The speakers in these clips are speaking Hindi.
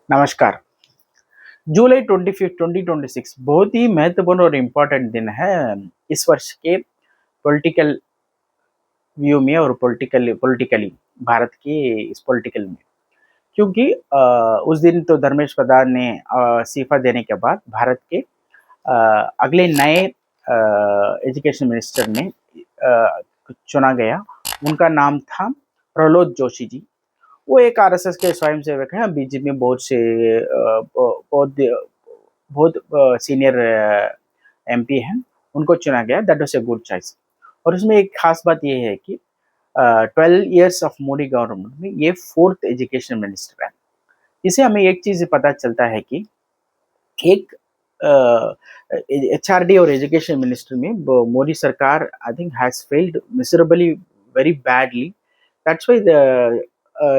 नमस्कार। जुलाई 25 2026 बहुत ही महत्वपूर्ण और इम्पोर्टेंट दिन है इस वर्ष के पॉलिटिकल व्यू में और पॉलिटिकली पॉलिटिकली भारत के इस पॉलिटिकल में, क्योंकि उस दिन तो धर्मेश प्रधान ने इस्तीफा देने के बाद भारत के अगले नए एजुकेशन मिनिस्टर ने चुना गया। उनका नाम था प्रहलाद जोशी जी। वो एक आरएसएस के स्वयंसेवक हैं, बीजेपी में बहुत से बहुत बहुत सीनियर एमपी हैं। उनको चुना गया, that was a good choice. और उसमें एक खास बात ये है कि 12 इयर्स ऑफ मोदी गवर्नमेंट में ये फोर्थ एजुकेशन मिनिस्टर है। इससे हमें एक चीज पता चलता है कि एक एचआरडी और एजुकेशन मिनिस्टर में मोदी सरकार I think has failed miserably, very badly. That's why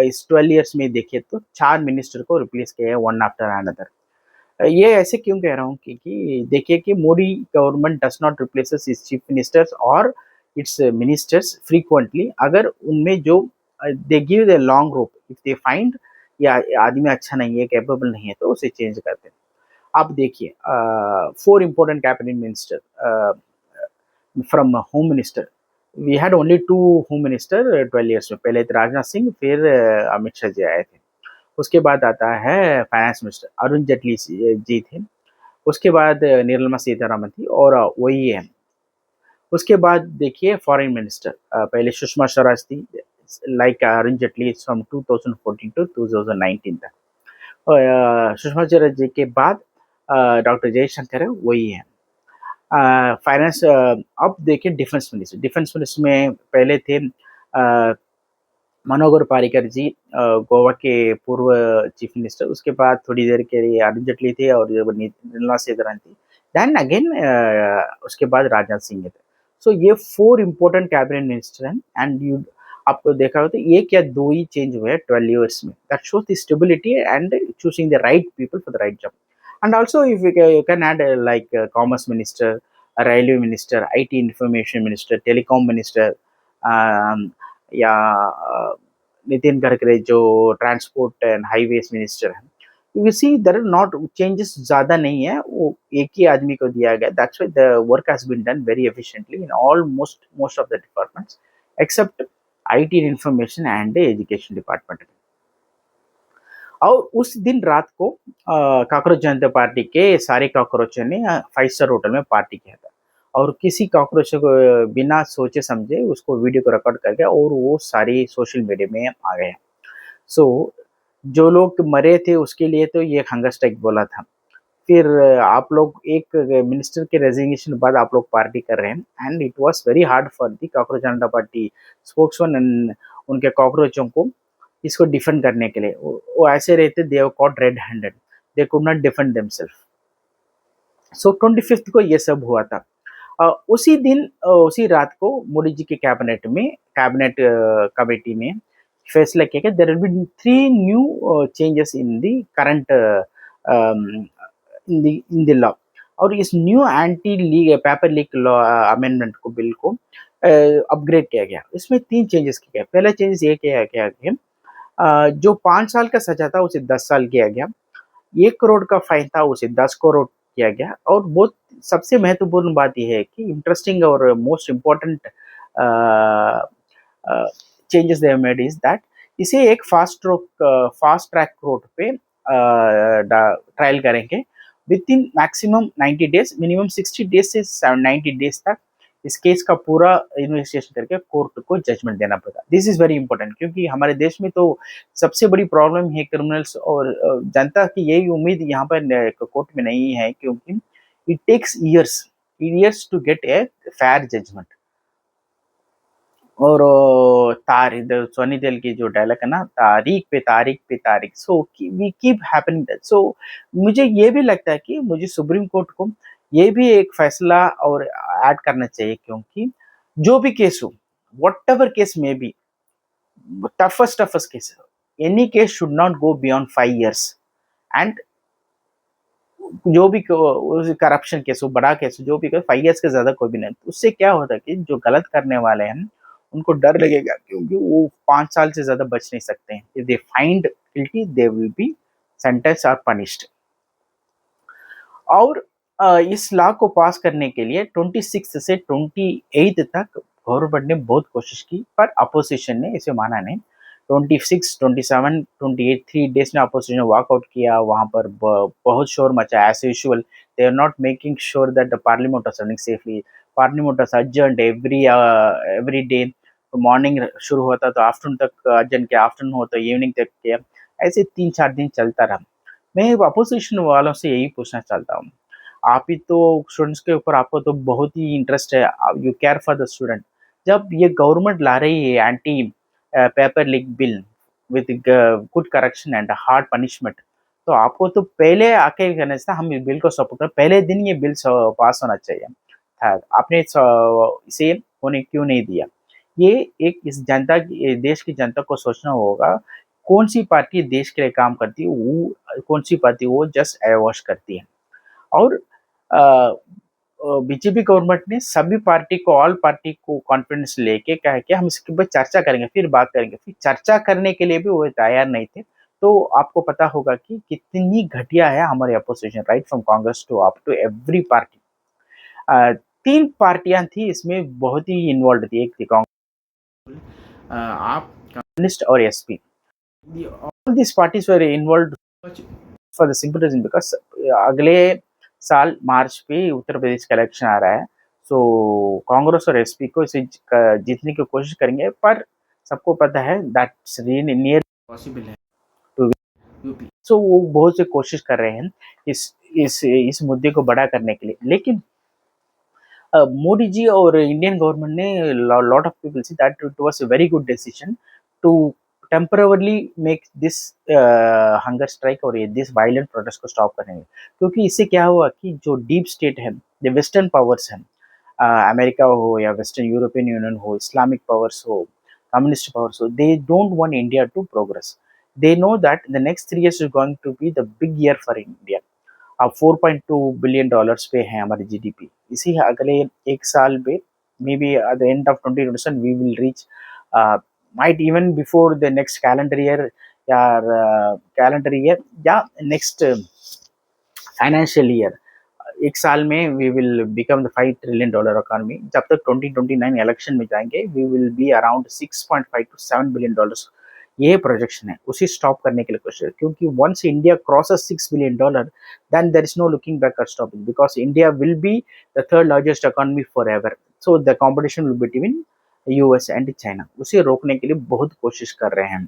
इस 12 इयर्स में देखिए तो 4 मिनिस्टर को रिप्लेस किया है, वन आफ्टर अनदर। ये ऐसे क्यों कह रहा हूँ कि देखिए कि Modi government does not replaces it's chief ministers और इट्स मिनिस्टर्स फ्रीक्वेंटली। अगर उनमें जो they give the long rope, if they find या आदमी अच्छा नहीं है, कैपेबल नहीं है, तो उसे चेंज करते हैं। आप देखिए 4 important cabinet minister from home minister. We had only 2 home minister 12 years में। पहले थे राजनाथ सिंह, फिर अमित शाह जी आए थे। उसके बाद आता है फाइनेंस मिनिस्टर, अरुण जेटली जी थे। उसके बाद निर्मला सीतारमन थी और वही है। उसके बाद देखिए फॉरेन मिनिस्टर, पहले सुषमा स्वराज थी, like Arun Jaitley from 2014 to 2019 तक। सुषमा स्वराज जी के बाद डॉक्टर जयशंकर है, वही है। फाइनेंस, अब देखिए डिफेंस मिनिस्टर। डिफेंस मिनिस्टर में पहले थे मनोहर पारिकर जी, गोवा के पूर्व चीफ मिनिस्टर। उसके बाद थोड़ी देर के लिए अरुण जेटली थे और निर्मला सीतारमन थी। देन अगेन उसके बाद राजनाथ सिंह थे। सो ये 4 इम्पोर्टेंट कैबिनेट मिनिस्टर हैं। एंड यू आपको देखा हो तो एक या दो ही चेंज हुए 12 इयर्स में। That shows the stability and choosing the right people for the right job. And also, if you can add like commerce minister, a railway minister, IT information minister, telecom minister, um, या नितिन गडकरी जो ट्रांसपोर्ट एंड हाईवेज मिनिस्टर है। You see there are not changes, ज़्यादा नहीं है, वो एक ही आदमी को दिया गया। That's why the work has been done very efficiently in almost most of the departments except IT information and education department. और उस दिन रात को कॉकरोच जनता पार्टी के सारे कॉकरोचों ने 5 स्टार होटल में पार्टी किया था। और किसी कॉकरोच को बिना सोचे समझे उसको वीडियो को रिकॉर्ड कर गया और वो सारी सोशल मीडिया में आ गया। सो जो लोग मरे थे उसके लिए तो ये हंगर स्ट्राइक बोला था। फिर आप लोग एक मिनिस्टर के रेजिग्नेशन के बाद आप लोग पार्टी कर रहे हैं, and it was very hard for the cockroach Janata party spokesman and उनके कॉकरोचों को इसको डिफेंड करने के लिए। वो ऐसे रहते, they have caught red handed, they could not defend themselves. So 25 को ये सब हुआ था। उसी दिन उसी रात को मोदी जी के कैबिनेट कमेटी में फैसला किया कि there will be 3 new changes in the current in the law. और इस new anti league paper leak law amendment को बिल को अपग्रेड किया गया। इसमें 3 चेंजेस किए गए। पहला चेंजेस ये किया गया कि जो 5 साल का सजा था उसे 10 साल किया गया। 1 करोड़ का फाइन था उसे 10 करोड़ किया गया। और बहुत सबसे महत्वपूर्ण बात यह है कि इंटरेस्टिंग और most important changes they have made is that इसे एक फास्ट ट्रैक कोर्ट पे ट्रायल करेंगे with in maximum 90 days, minimum 60 days से 90 डेज तक इस केस का पूरा इन्वेस्टिगेशन करके कोर्ट को जजमेंट देना पड़ेगा। दिस इज वेरी इंपॉर्टेंट, क्योंकि हमारे देश में तो सबसे बड़ी प्रॉब्लम है क्रिमिनल्स और जनता की यही उम्मीद यहाँ पर कोर्ट में नहीं है, क्योंकि it takes years to get a fair judgement. और सोनी देओल की जो डायलॉग है ना, तारीख पे तारीख पे तारीख, so we keep happening that. So मुझे ये भी लगता है कि मुझे सुप्रीम कोर्ट को ये भी एक फैसला और ऐड करना चाहिए, क्योंकि जो भी केस हो, व्हाटएवर केस में B, toughest case, any case should not go beyond 5 years। and जो भी करप्शन केस हो, बड़ा केस हो, जो भी 5 years के ज्यादा कोई भी नहीं। उससे क्या होता है कि जो गलत करने वाले हैं उनको डर लगेगा, क्योंकि वो 5 साल से ज्यादा बच नहीं सकते हैं। If they find guilty they will be sentenced or punished. और इस लॉ को पास करने के लिए 26 से 28 तक गवर्नमेंट ने बहुत कोशिश की, पर अपोजिशन ने इसे माना नहीं। 26, 27, 28 3 days में अपोजिशन वॉकआउट किया। वहां पर बहुत शोर मचा as usual. They are not making sure that the parliament was running safely. Parliament was adjourned every day. Morning शुरू होता तो आफ्टरनून तक adjourn किया, आफ्टरनून होता इवनिंग तक किया। ऐसे 3-4 दिन चलता रहा। मैं अपोजिशन वालों से यही पूछना चाहता हूँ, आप ही तो स्टूडेंट्स के ऊपर आपको तो बहुत ही इंटरेस्ट है, you care for the student. जब ये गवर्नमेंट ला रही है anti paper leak bill with good correction and hard punishment, तो आपको तो पहले आके कहना था हम इस बिल को सपोर्ट कर, पहले दिन ये बिल पास होना चाहिए था। आपने इसे होने क्यों नहीं दिया? ये एक इस जनता की, देश की जनता को सोचना होगा, कौन सी पार्टी देश के लिए काम करती है, वो कौन सी पार्टी वो जस्ट वॉश करती है। और बीजेपी गवर्नमेंट ने सभी पार्टी को, ऑल पार्टी को कॉन्फिडेंस लेके कहा कि हम इसके ऊपर चर्चा करेंगे, फिर बात करेंगे। फिर चर्चा करने के लिए भी वो तैयार नहीं थे। तो आपको पता होगा कि कितनी घटिया है हमारे opposition, right from Congress to up to every party. 3 पार्टियां थी इसमें बहुत ही इन्वॉल्व थी। एक थी कांग्रेस, आप, कम्युनिस्ट और SP. All this parties were involve for the simple reason because अगले साल मार्च पे उत्तर प्रदेश का इलेक्शन आ रहा है। सो कांग्रेस और एसपी को इसे जीतने की कोशिश करेंगे, पर सबको पता है दैट्स रियली नियर पॉसिबल है टू यूपी। सो वो बहुत से कोशिश कर रहे हैं इस मुद्दे को बड़ा करने के लिए। लेकिन मोदी जी और इंडियन गवर्नमेंट ने, lot of people see that it was a very good decision to temporarily make this hunger strike और दिस वायलेंट प्रोटेस्ट को स्टॉप करने में। क्योंकि इससे क्या हुआ कि जो डीप स्टेट है, जो वेस्टर्न पावर्स हैं, अमेरिका हो या वेस्टर्न यूरोपियन यूनियन हो, इस्लामिक पावर्स हो, कम्युनिस्ट पावर्स हो, they don't want India to progress. They know that the next 3 years is going to be the big year for India. अब $4.2 billion पे है हमारी जीडीपी। इसी अगले एक साल में, may be at the end of 2027 we will reach, might even before the next calendar year, या कैलेंडर ईयर या नेक्स्ट फाइनेंशियल ईयर। एक साल में we will become the $5 trillion economy. जब तक 2029 इलेक्शन में जाएंगे we will be around $6.5 to $7 billion। ये प्रोजेक्शन है, उसे स्टॉप करने के लिए कोशिश, क्योंकि once India crosses $6 billion, then there is no looking back और stopping, because India will be the third largest economy for ever. So the competition will between US and China. उसे रोकने के लिए बहुत कोशिश कर रहे हैं।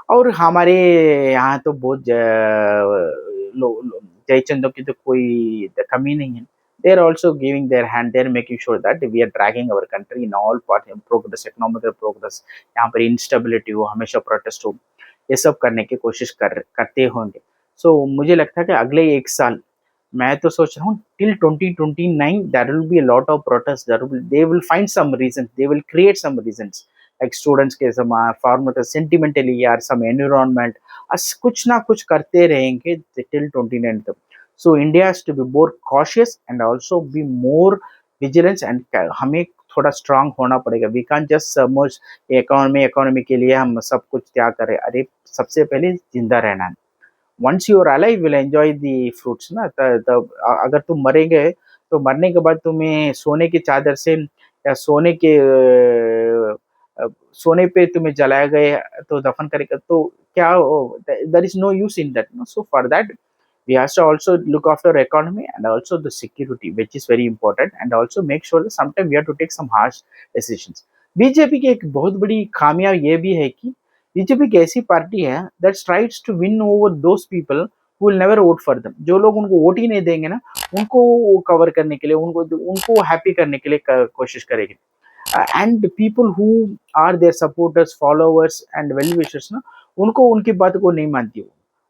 और हमारे यहाँ तो बहुत जयचंदों की तो कोई कमी नहीं है। They are also giving their hand, they are making sure that we are dragging our country in all part, progress, economical progress. यहाँ पर इंस्टेबिलिटी हो, हमेशा प्रोटेस्ट हो, ये सब करने की कोशिश करते होंगे। सो मुझे लगता है कि अगले एक साल, मैं तो सोच रहा हूँ till 2029 there will be a lot of protest, they will find some reason, they will create some reasons, like students के सम फार्मर सेंटिमेंटली यार सम एनवायरनमेंट, कुछ ना कुछ करते रहेंगे टिल 29 तक। So India has to be more cautious and also be more vigilance, and हमें थोड़ा स्ट्रांग होना पड़ेगा। We can't just submerge economy के लिए हम सब कुछ त्याग करें। अरे सबसे पहले जिंदा रहना है। Once you are alive will enjoy the fruits ना। अगर तुम मरेंगे तो मरने के बाद तुम्हें सोने की चादर से या सोने पे तुम्हें जलाया गए तो दफन करेगा तो क्या, there is no use in that. So for that we have to also look after our economy and also the security, which is very important, and also make sure that sometimes we have to take some harsh decisions. BJP की एक बहुत बड़ी खामियां ये भी है कि बीजेपी एक ऐसी पार्टी है that tries to win over those people who will never vote for them। जो लोग उनको वोट ही नहीं देंगे ना, उनको कवर करने के लिए, उनको हैप्पी करने के लिए कोशिश करेगी। And people who are their supporters, followers and well wishers ना, उनको उनकी बात को नहीं मानती,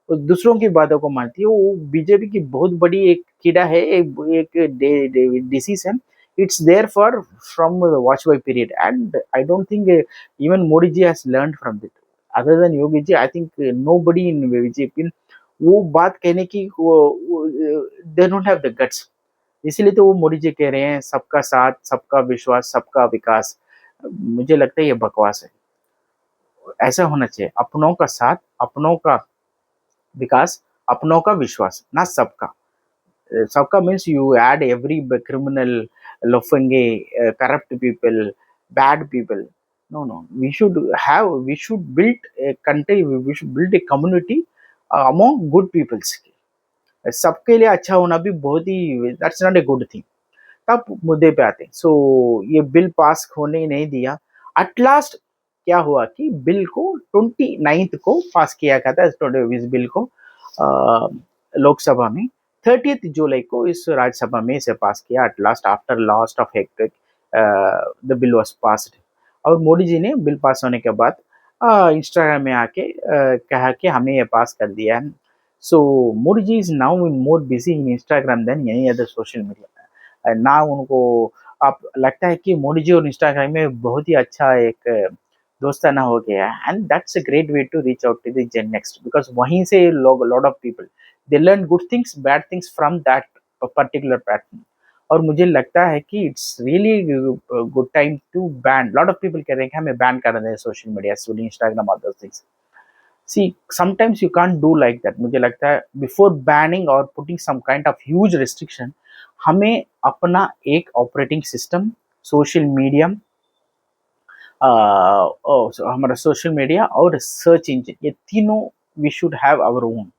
वो दूसरों की बातों को मानती है। वो बीजेपी की बहुत बड़ी एक कीड़ा है, एक डिसीज है। It's there for from Vajpayee period, and I don't think even Modi ji has learn from it. Other than Yogi ji, I think nobody in BJP वो बात कहने की, they don't have the guts. इसीलिए तो वो मोदी जी कह रहे हैं सबका साथ, सबका विश्वास, सबका विकास। मुझे लगता है ये बकवास है। ऐसा होना चाहिए, अपनों का साथ, अपनों का विकास अपनों का विश्वास, ना सबका। सबका means you add every criminal, लफंगे, corrupt people, bad people. No, no, we should build a country, we should build a community among good peoples. सबके लिए अच्छा होना भी बहुत ही, that's not a good thing. तब मुद्दे पे आते हैं। सो ये बिल पास होने ही नहीं दिया। एट लास्ट क्या हुआ कि बिल को 29th को पास किया गया था, इस बिल को लोकसभा में। 30th जुलाई को इस राज्यसभा में इसे पास किया। At last after lost of hectic the bill was passed. और मोदी जी ने बिल पास होने के बाद इंस्टाग्राम में आके कहा कि हमने ये पास कर दिया है। So Modi ji is now in more busy in Instagram than any other social media. ना उनको अब लगता है कि मोदी जी और इंस्टाग्राम में बहुत ही अच्छा एक दोस्ताना हो गया है। And that's a great way to reach out to the gen next, because वहीं से लोग, lot of people they learn good things bad things from that particular platform. और मुझे लगता है कि it's really good time to ban. Lot of people कह रहे हैं कि हमें बैन कर दें सोशल मीडिया, इंस्टाग्राम और those things. See, sometimes you can't do like that. मुझे लगता है before banning or putting some kind of huge restriction, हमें अपना एक ऑपरेटिंग सिस्टम, सोशल मीडिया, हमारा सोशल मीडिया और सर्च इंजन, ये तीनों we should have our own.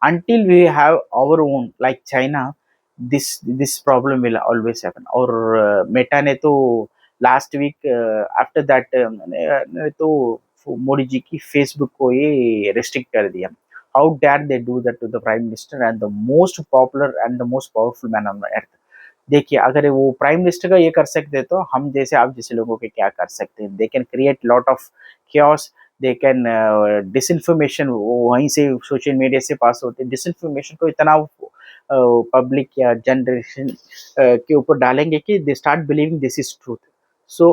until we have our own like China, this problem will always happen। और मेटा ने तो लास्ट वीक आफ्टर दैट तो मोदी जी की फेसबुक को ये रेस्ट्रिक्ट कर दिया। How dare they do that to the prime minister and the most popular and the most powerful man on earth. देखिए, अगर वो प्राइम मिनिस्टर का ये कर सकते तो हम जैसे आप जैसे लोगों के क्या कर सकते हैं। They can create lot of chaos, they can disinformation वहीं से सोशल मीडिया से पास होते हैं। डिसइंफॉर्मेशन को इतना पब्लिक या जनरेशन के ऊपर डालेंगे कि they start believing this is truth. So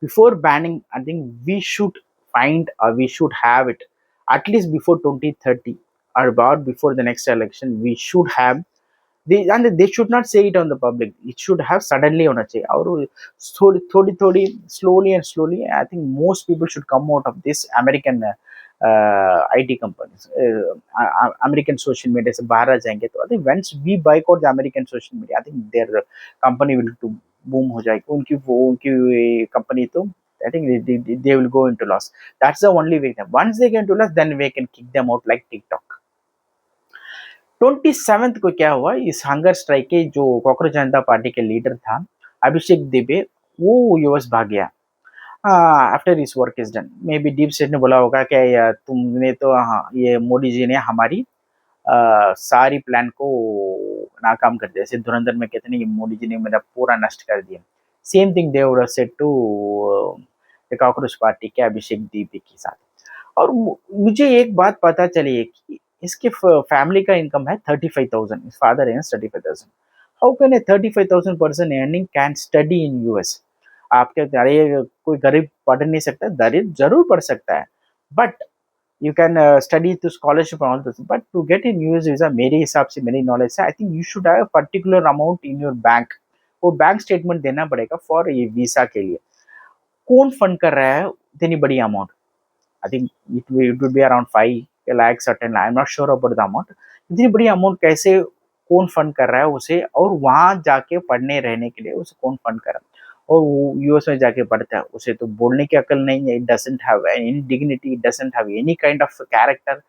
before banning I think we should find, we should have it at least before 2030 or about before the next election we should have they should not say it on the public, it should have suddenly होना चाहिए। और थोड़ी थोड़ी slowly and slowly I think most people should come out of this American IT companies, American social media से बाहर आ जाएंगे तो I think once we boycott the American social media I think their company will to boom हो जाएगी। उनकी कंपनी तो I think they will go into loss। That's the only way। Once they get into loss then we can kick them out like TikTok। 27th को क्या हुआ, इस हंगर स्ट्राइक के जो कॉकरोच जनता पार्टी के लीडर था अभिषेक दिबे, वो यूएस भाग गया after his work is done. May be deep state ने बोला होगा कि तुमने तो, हाँ, ये मोदी जी ने हमारी सारी प्लान को नाकाम कर दिया। जैसे धुरंधर में कहते हैं कि मोदी जी ने मेरा पूरा नष्ट कर दिया। Same thing they would said to cockroach party के अभिषेक दिबे के साथ। और मुझे एक बात पता चली है कि इसके फैमिली का इनकम है 35,000। His father earns 35,000। How can a 35,000 person earning can study in US? आप कहते हैं अरे कोई गरीब पढ़ नहीं सकता, गरीब जरूर पढ़ सकता है, but you can study to scholarship all this. But to get in US visa मेरे हिसाब से, मेरी नॉलेज से, I think you should have particular amount in your bank. वो बैंक स्टेटमेंट देना पड़ेगा फॉर ये वीसा के लिए। कौन फंड कर रहा है इतनी बड़ी amount? I think it would be around 5 lakhs or 10 lakh. I'm not sure about the amount। इतनी बड़ी अमाउंट कैसे, कौन फंड कर रहा है उसे? और वहां जाके पढ़ने रहने के लिए उसे कौन फंड कर रहा है? और वो यूएस में जाके पढ़ता है, उसे तो बोलने की अकल नहीं है। It doesn't have any dignity, it doesn't have any kind of character.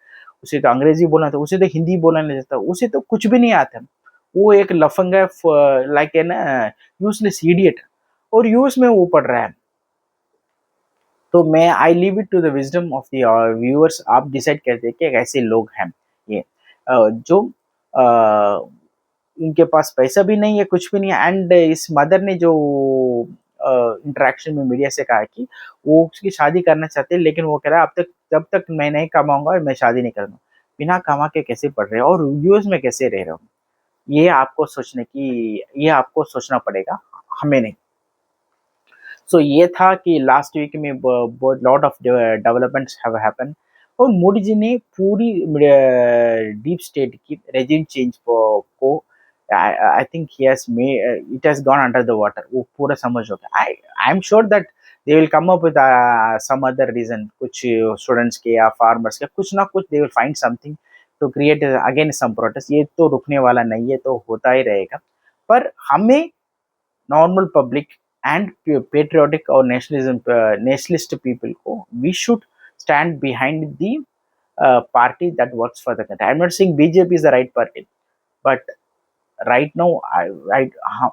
उसे तो अंग्रेजी बोलना था, उसे तो हिंदी बोलना नहीं आता, उसे तो कुछ भी नहीं आता। वो एक लफंगा, लाइक एन यूजलेस इडियट, और यूएस में वो पढ़ रहा है। तो मैं I leave it to the wisdom of the viewers. आप डिसाइड करते हैं कि ऐसे लोग हैं ये, जो इनके पास पैसा भी नहीं है, कुछ भी नहीं है। एंड इस मदर ने जो इंटरेक्शन में मीडिया से कहा कि वो उसकी शादी करना चाहते हैं, लेकिन वो कह रहा है अब तक, जब तक मैं नहीं कमाऊंगा मैं शादी नहीं करूंगा। बिना कमा के कैसे पढ़ रहे हो और यूएस में कैसे रह रहे हो? ये आपको सोचना पड़ेगा, हमें नहीं। सो ये था कि लास्ट वीक में बहुत lot of developments have happen. और मोदी जी ने पूरी डीप स्टेट की रेजिम चेंज को I think it has gone under the water. वो पूरा समझ हो गया। I am sure that they will come up with some other reason. कुछ स्टूडेंट्स के या फार्मर्स के कुछ ना कुछ they will find something to create again some protest, ये तो रुकने वाला नहीं है, तो होता ही रहेगा। पर हमें नॉर्मल पब्लिक एंड पेट्रियोटिक और नेशनलिस्ट पीपल को we should stand behind the party that works for the country. I'm not saying BJP is the right party, but right now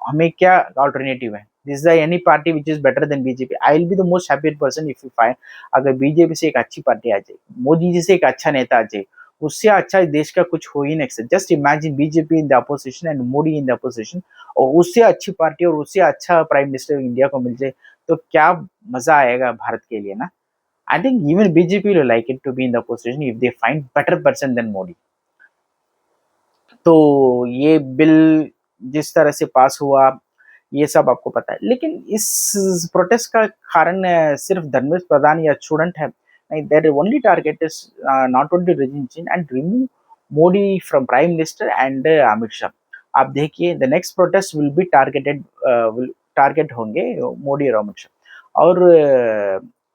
हमें क्या alternative है? This is the any party which is better than BJP. I will be the most happy person if you find अगर बीजेपी से एक अच्छी पार्टी आ जाए, मोदी जी से एक अच्छा नेता आ जाए, उससे अच्छा देश का कुछ हो ही नहीं सकता। Just imagine BJP in the opposition and Modi in the opposition, और उससे अच्छी पार्टी और उससे अच्छा प्राइम मिनिस्टर इंडिया को मिल जाए, तो क्या मजा आएगा भारत के लिए ना। I think even BJP will like it to be in the opposition if they find better person than Modi. तो ये बिल जिस तरह से पास हुआ, ये सब आपको पता है। लेकिन इस प्रोटेस्ट का कारण सिर्फ धर्मेंद्र प्रधान या स्टूडेंट है नहीं, their only target is not only regime change and remove Modi from prime minister and Amit Shah. आप देखिए the next protest will be targeted, will target होंगे मोदी और अमित शाह। और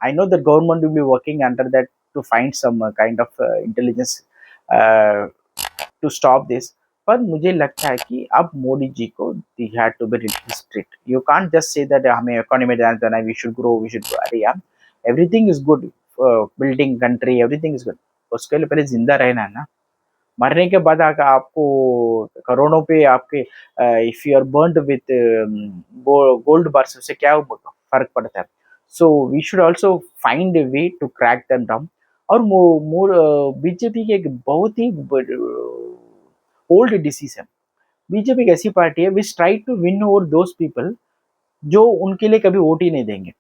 I know the government will be working under that to find some kind of intelligence uh, to stop this। पर मुझे लगता है कि अब मोदी जी को they had to be little strict। You can't just say that हमें इकोनॉमी ध्यान देना है, we should grow, we should grow। अरे यार everything is good, building country everything is good, उसके लिए पहले जिंदा रहना है ना। मरने के बाद अगर आपको करोड़ों पे आपके if you are burned with gold bars, उससे क्या फर्क पड़ता है। So we should also find a way to crack them down. और बीजेपी की एक बहुत ही ओल्ड डिसीज है। बीजेपी एक ऐसी पार्टी है which try to win over those people जो उनके लिए कभी वोट ही नहीं देंगे।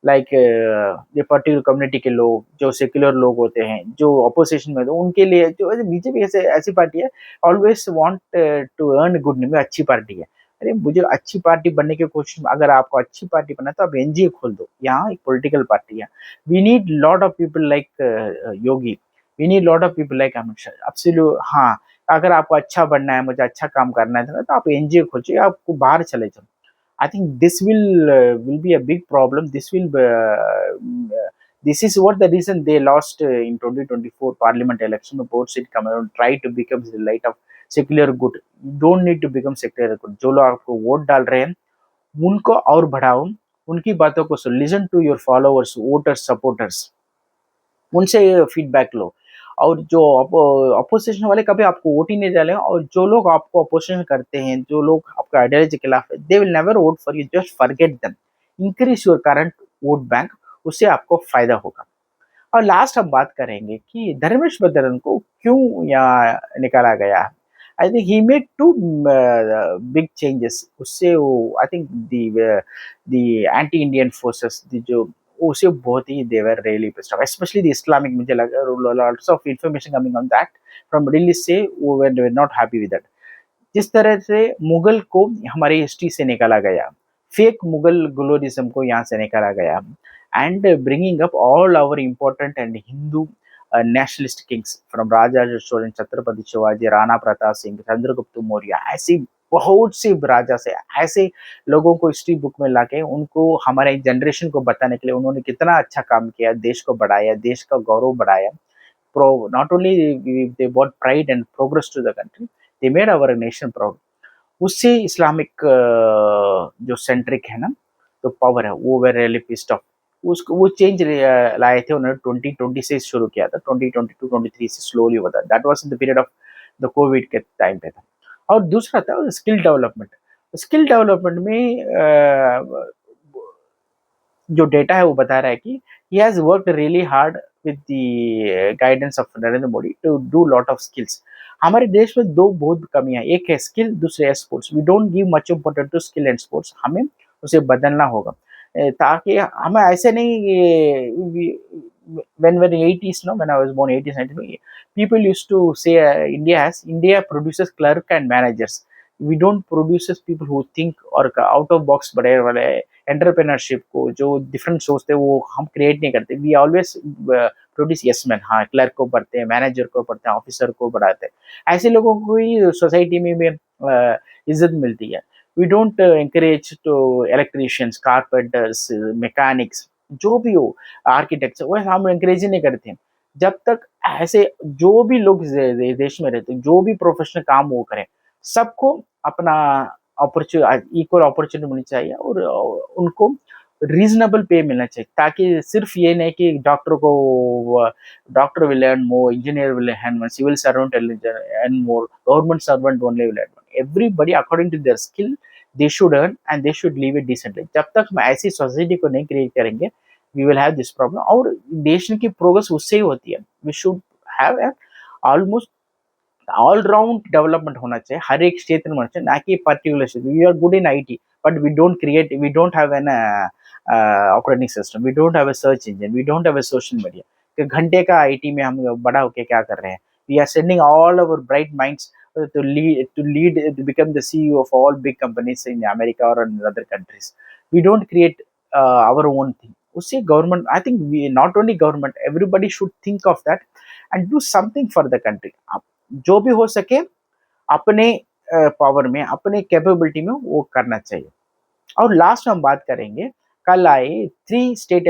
लाइक ये पर्टिकुलर कम्युनिटी के लोग, जो सेक्युलर लोग होते हैं, जो अपोजिशन में, तो उनके लिए जो बीजेपी ऐसे ऐसी पार्टी है always want to earn good name, अच्छी पार्टी है। अरे मुझे अच्छी पार्टी बनने की कोशिश, अगर आपको अच्छी पार्टी बनना है तो आप एनजीओ खोल दो, यहाँ एक पॉलिटिकल पार्टी है। We need lot of people like Yogi, we need lot of people like Amit Shah. Absolute हाँ, अगर आपको अच्छा बनना है, मुझे अच्छा काम करना है तो आप एनजीओ खोलिए, आपको बाहर चले जाओ। I think this will be a big problem. This is what the reason they lost in 2024 parliament election. The board seat come around, try to become the light of secular good. You don't need to become secular good. जो लोग आपको वोट डाल रहे हैं उनको और बढ़ाओ, उनकी बातों को सुन, listen to your followers, voters, supporters, उनसे फीडबैक लो। और जो अपोजिशन वाले कभी आपको वोट ही नहीं डाले, और जो लोग आपको अपोजिशन करते हैं, जो लोग आपका आइडियोलॉजी के खिलाफ है, they will never vote for you, just forget them. Increase your current vote bank, उससे आपको फायदा होगा। और लास्ट हम बात करेंगे कि धर्मेश प्रधान को क्यों यहाँ निकाला गया। I think he made two big changes. उससे वो I think the anti Indian forces जो उसे बहुत ही they were really pissed off, specially the Islamic. मुझे लगा lots of information coming on that from release से वो were not happy with that. जिस तरह से मुगल को हमारी हिस्ट्री से निकाला गया, फेक मुगल ग्लोरिज्म को यहाँ से निकाला गया, and bringing up all our important and Hindu nationalist kings from Raja Cholan, Chhatrapati Shivaji, Rana Pratap Singh, Chandragupta Maurya, ऐसी बहुत सी राजा से ऐसे लोगों को हिस्ट्री बुक में लाके उनको हमारे जनरेशन को बताने के लिए उन्होंने कितना अच्छा काम किया, देश को बढ़ाया, देश का गौरव बढ़ाया। Not only they brought pride and progress to the country, they made our nation proud। उससे इस्लामिक जो सेंट्रिक है ना, तो पावर है, वो वे रियली पिस्ड ऑफ। उसको वो चेंज लाए थे उन्होंने, 2020 से शुरू किया था, 2022-23 से स्लोली हुआ था। That was in the period of the Covid के टाइम पे था। और दूसरा था स्किल डेवलपमेंट। स्किल डेवलपमेंट में जो डेटा है वो बता रहा है कि he has worked really hard with the guidance of Narendra Modi to do lot of skills। हमारे देश में दो बहुत कमियां, एक है स्किल, दूसरे है sports. We don't give much important to skill and sports, हमें उसे बदलना होगा। ताकि हमें ऐसे नहीं, when 80s, no, when I was born 80s 90s, people used to say India produces clerk and managers। we don't produces people who think और out of box बड़े वाले एंटरप्रेन्योरशिप को, जो डिफरेंट सोचते हैं, वो हम क्रिएट नहीं करते। We always produce yes man. हाँ, क्लर्क को पढ़ते हैं, मैनेजर को पढ़ते हैं, ऑफिसर को पढ़ाते हैं। ऐसे लोगों को ही सोसाइटी में इज्जत मिलती है। We don't encourage to electricians, carpenters, mechanics, जो भी हो, आर्किटेक्चर, वो हम encourage ही नहीं करते हैं। जब तक ऐसे जो भी लोग देश में रहते हैं, जो भी प्रोफेशनल काम वो करें, सबको अपना इक्वल अपॉर्चुनिटी मिलनी चाहिए और उनको रीजनेबल पे मिलना चाहिए, ताकि सिर्फ ये नहीं कि doctor will earn more, engineer will earn more, civil servant will earn more, government servant only will earn more. Everybody according to their skill they should earn and they should live it decently. जब तक हम ऐसी सोसाइटी को नहीं क्रिएट करेंगे, we will have this problem. और देश की प्रोग्रेस उससे ही होती है. We should have a almost all round development होना चाहिए, हर एक क्षेत्र में होना चाहिए, ना कि पर्टिकुलर क्षेत्र. We are good in IT but we don't have an operating system, we don't have a search engine, we don't have a social media. कि घंटे का आईटी में हम बड़ा होके क्या कर रहे हैं. We are sending all our bright minds to lead to become the CEO of all big companies in America or in other countries. We don't create our own thing. उससे government, I think not only government, everybody should think of that and do something for the country. जो भी हो सके अपने पावर में, अपने कैपेबिलिटी में वो करना चाहिए. और लास्ट में हम बात करेंगे, कल आए 3 स्टेट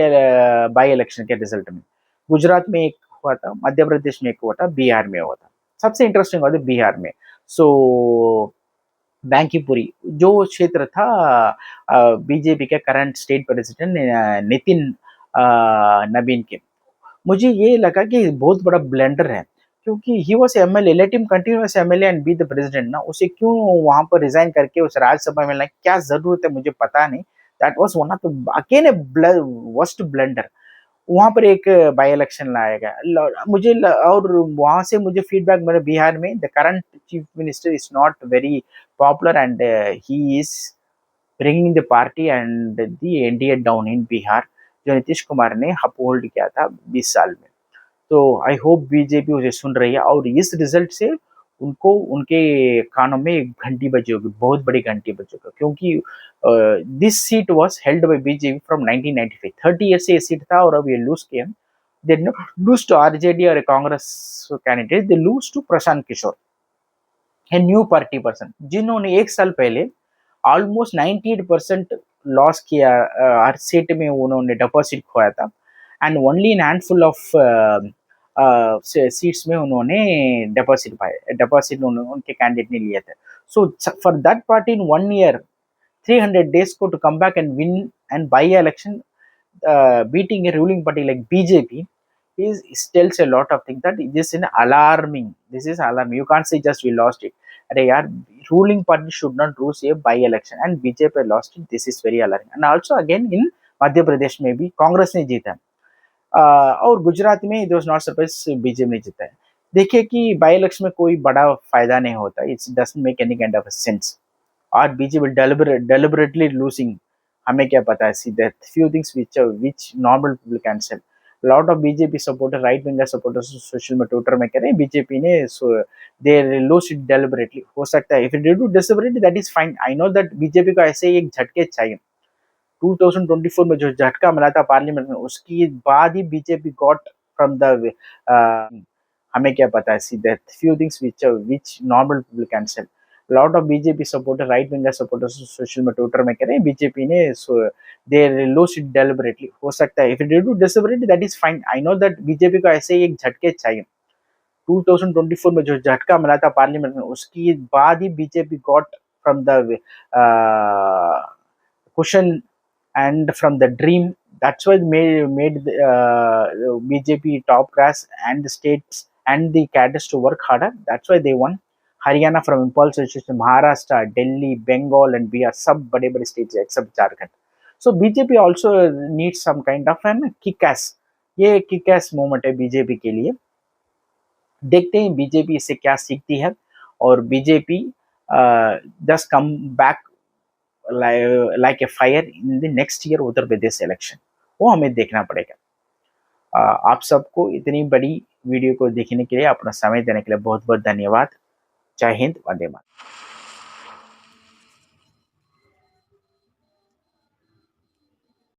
बाई इलेक्शन के रिजल्ट में. गुजरात में एक हुआ था, मध्य प्रदेश में एक हुआ था, बिहार में हुआ था. सबसे इंटरेस्टिंग हुआ था बिहार में. सो बैंकीपुरी जो क्षेत्र था, बीजेपी के करंट स्टेट प्रेसिडेंट नितिन नवीन के, मुझे ये लगा कि बहुत बड़ा ब्लेंडर है, क्योंकि he was MLA, let him continue as MLA and be the president ना. उसे क्यों वहां पर रिजाइन करके उस राज्यसभा में लाए, क्या जरूरत है, मुझे पता नहीं. That was one of the again A worst blender. वहां पर एक बाई इलेक्शन लाया गया, और वहां से मुझे फीडबैक मिला, बिहार में the current chief minister is not very popular and he is bringing the party and the NDA down in Bihar, जो नीतीश कुमार ने अपहोल्ड किया था 20 साल में. तो आई होप बीजेपी उसे सुन रही है और इस रिजल्ट से उनको उनके कानों में एक घंटी बजी होगी, बहुत बड़ी घंटी बजी होगी, क्योंकि this seat was held by BJP from 1995. 30 year से ये सीट था और अब ये लूज किया. दे लूज टू आरजेडी और Congress candidate, they lose to Prashant Kishore, a new party person, जिन्होंने एक साल पहले ऑलमोस्ट 98% लॉस किया. हर सीट में उन्होंने डिपॉजिट खोया था and only in handful of seats में उन्होंने डिपॉजिट उनके कैंडिडेट ने लिए थे. So for that party in 1 year 300 days को to come back and win and by election, beating a ruling party like BJP is tells a lot of things, that this is alarming. This is alarming. You can't say just we lost it. अरे यार, ruling party should not lose a by election and BJP lost it. This is very alarming. And also again in Madhya Pradesh में भी कांग्रेस ने जीता. और गुजरात में it was not surprise, BJP ने जीता है. देखिए कि बाई इलेक्शन में कोई बड़ा फायदा नहीं होता, it's doesn't make any kind of sense. और बीजेपी deliberately losing, हमें क्या पता है. See that few things which normal people can say. Lot of BJP supporter, right winger supporters social में ट्विटर में कह रहे हैं बीजेपी ने दे लूज इट डेलिबरेटली. हो सकता है if it do deliberately that is fine. I know that BJP को ऐसे ही एक झटके चाहिए. 2024 में जो झटका मिला था पार्लियामेंट में, उसके बाद ही बीजेपी गॉट फ्रॉम द, हमें क्या पता है. See that few things which normal people can say. Lot of BJP supporter, right winger supporters social में ट्विटर में कह रहे हैं बीजेपी ने दे लूज इट डेलिबरेटली. हो सकता है if it do deliberately that is fine. I know that BJP को ऐसे ही एक झटके चाहिए. 2024 में जो झटका मिला था पार्लियामेंट में, उसके बाद ही BJP got from the question and from the dream. That's why made BJP top class and the states and the cadres to work harder. That's why they won. Haryana from impulse situation, Maharashtra, Delhi, Bengal and Bihar, सब बड़े बड़े states except Jharkhand. So BJP also needs some kind of an kick-ass. ये kick-ass moment है बीजेपी के लिए. देखते हैं बीजेपी इससे क्या सीखती है और BJP just come back like a fire in the next year Uttar Pradesh election, वो हमें देखना पड़ेगा. आप सबको इतनी बड़ी वीडियो को देखने के लिए, अपना समय देने के लिए बहुत बहुत धन्यवाद. जय हिंद, वंदे मातरम.